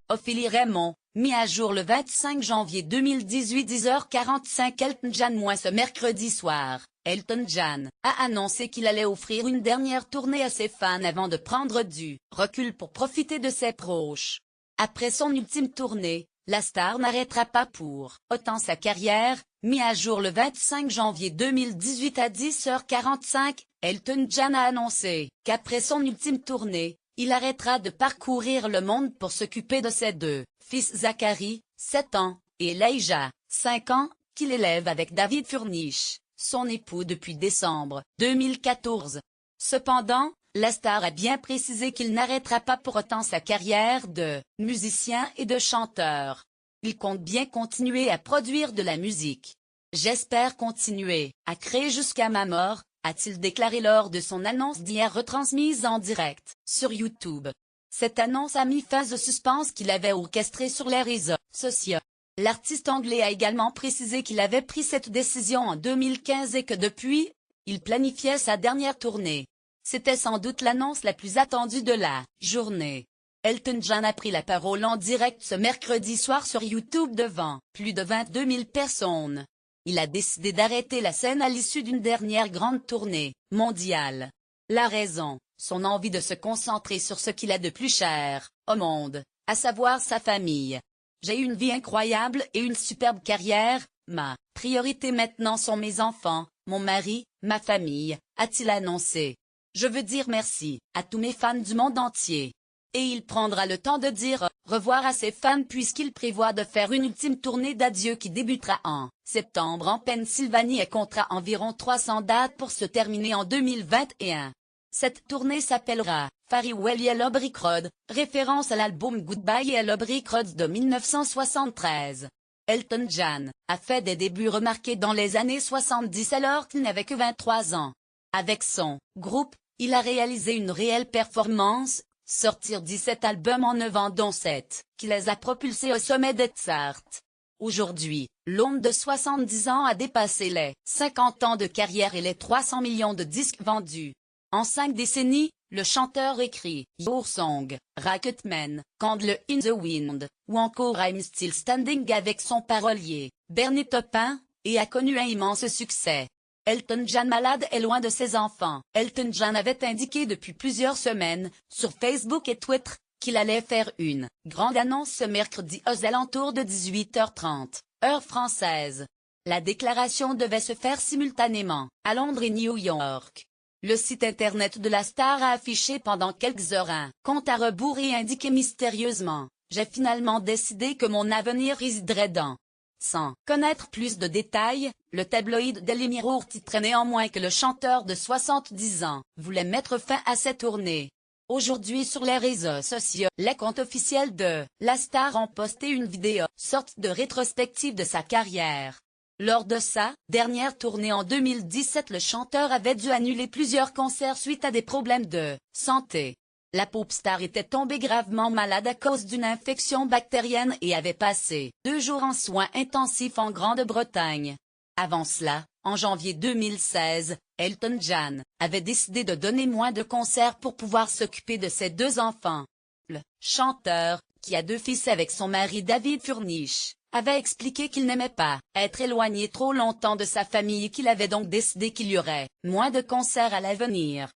Ophélie Raymond, mis à jour le 25 janvier 2018 10h45 Elton John. Ce mercredi soir, Elton John a annoncé qu'il allait offrir une dernière tournée à ses fans avant de prendre du recul pour profiter de ses proches. Après son ultime tournée, la star n'arrêtera pas pour autant sa carrière. Mis à jour le 25 janvier 2018 à 10h45, Elton John a annoncé qu'après son ultime tournée, il arrêtera de parcourir le monde pour s'occuper de ses deux fils Zachary, 7 ans, et Elijah, 5 ans, qu'il élève avec David Furnish, son époux depuis décembre 2014. Cependant, la star a bien précisé qu'il n'arrêtera pas pour autant sa carrière de musicien et de chanteur. Il compte bien continuer à produire de la musique. J'espère continuer à créer jusqu'à ma mort, a-t-il déclaré lors de son annonce d'hier retransmise en direct sur YouTube. Cette annonce a mis fin au suspense qu'il avait orchestré sur les réseaux sociaux. L'artiste anglais a également précisé qu'il avait pris cette décision en 2015 et que depuis, il planifiait sa dernière tournée. C'était sans doute l'annonce la plus attendue de la journée. Elton John a pris la parole en direct ce mercredi soir sur YouTube devant plus de 22 000 personnes. Il a décidé d'arrêter la scène à l'issue d'une dernière grande tournée mondiale. La raison, son envie de se concentrer sur ce qu'il a de plus cher au monde, à savoir sa famille. J'ai une vie incroyable et une superbe carrière, ma priorité maintenant sont mes enfants, mon mari, ma famille, a-t-il annoncé. Je veux dire merci à tous mes fans du monde entier. Et il prendra le temps de dire au revoir à ses fans puisqu'il prévoit de faire une ultime tournée d'adieu qui débutera en septembre en Pennsylvanie et comptera environ 300 dates pour se terminer en 2021. Cette tournée s'appellera Farewell Yellow Brick Road, référence à l'album Goodbye Yellow Brick Road de 1973. Elton John a fait des débuts remarqués dans les années 70 alors qu'il n'avait que 23 ans. Avec son groupe, il a réalisé une réelle performance, sortir 17 albums en 9 ans dont 7, qui les a propulsés au sommet des charts. Aujourd'hui, l'homme de 70 ans a dépassé les 50 ans de carrière et les 300 millions de disques vendus. En 5 décennies, le chanteur écrit Your Song, Rocketman, Candle in the Wind, ou encore I'm Still Standing avec son parolier, Bernie Taupin, et a connu un immense succès. Elton John malade est loin de ses enfants. Elton John avait indiqué depuis plusieurs semaines, sur Facebook et Twitter, qu'il allait faire une grande annonce ce mercredi aux alentours de 18h30, heure française. La déclaration devait se faire simultanément, à Londres et New York. Le site internet de la star a affiché pendant quelques heures un compte à rebours et indiqué mystérieusement « J'ai finalement décidé que mon avenir résiderait dans ». Sans connaître plus de détails, le tabloïd Daily Mirror titrait néanmoins que le chanteur de 70 ans voulait mettre fin à cette tournée. Aujourd'hui sur les réseaux sociaux, les comptes officiels de la star ont posté une vidéo, sorte de rétrospective de sa carrière. Lors de sa dernière tournée en 2017, le chanteur avait dû annuler plusieurs concerts suite à des problèmes de santé. La pop star était tombée gravement malade à cause d'une infection bactérienne et avait passé 2 jours en soins intensifs en Grande-Bretagne. Avant cela, en janvier 2016, Elton John avait décidé de donner moins de concerts pour pouvoir s'occuper de ses 2 enfants. Le chanteur, qui a 2 fils avec son mari David Furnish, avait expliqué qu'il n'aimait pas être éloigné trop longtemps de sa famille et qu'il avait donc décidé qu'il y aurait moins de concerts à l'avenir.